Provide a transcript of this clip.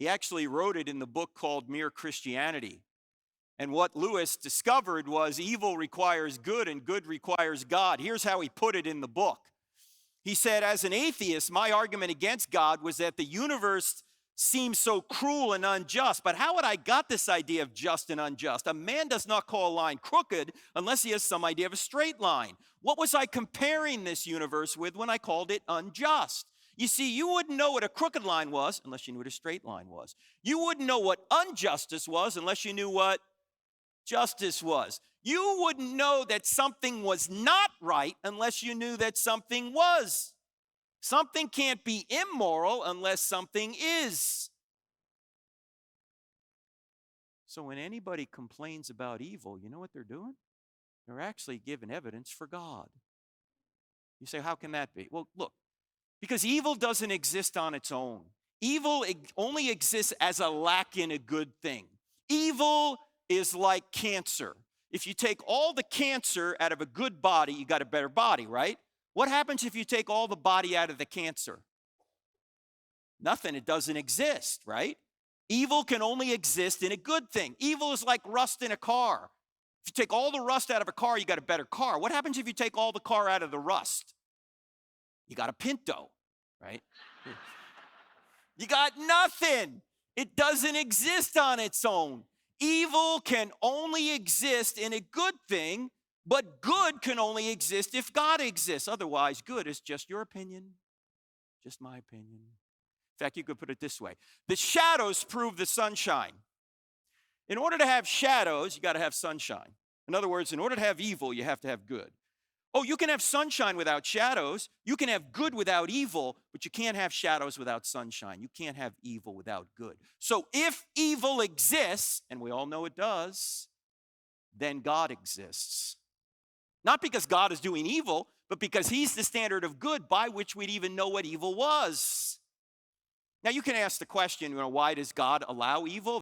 He actually wrote it in the book called Mere Christianity. And what Lewis discovered was evil requires good and good requires God. Here's how he put it in the book. He said, as an atheist, my argument against God was that the universe seems so cruel and unjust. But how had I got this idea of just and unjust? A man does not call a line crooked unless he has some idea of a straight line. What was I comparing this universe with when I called it unjust? You see, you wouldn't know what a crooked line was unless you knew what a straight line was. You wouldn't know what injustice was unless you knew what justice was. You wouldn't know that something was not right unless you knew that something was. Something can't be immoral unless something is. So when anybody complains about evil, you know what they're doing? They're actually giving evidence for God. You say, how can that be? Well, look, because evil doesn't exist on its own. Evil only exists as a lack in a good thing. Evil is like cancer. If you take all the cancer out of a good body, you got a better body, right? What happens if you take all the body out of the cancer? Nothing. It doesn't exist, right? Evil can only exist in a good thing. Evil is like rust in a car. If you take all the rust out of a car, you got a better car. What happens if you take all the car out of the rust? You got a Pinto, right? You got nothing. It doesn't exist on its own. Evil can only exist in a good thing, but good can only exist if God exists. Otherwise, good is just your opinion, just my opinion. In fact, you could put it this way. The shadows prove the sunshine. In order to have shadows, you got to have sunshine. In other words, in order to have evil, you have to have good. Oh, you can have sunshine without shadows. You can have good without evil, but you can't have shadows without sunshine. You can't have evil without good. So if evil exists, and we all know it does, then God exists. Not because God is doing evil, but because he's the standard of good by which we'd even know what evil was. Now, you can ask the question, why does God allow evil?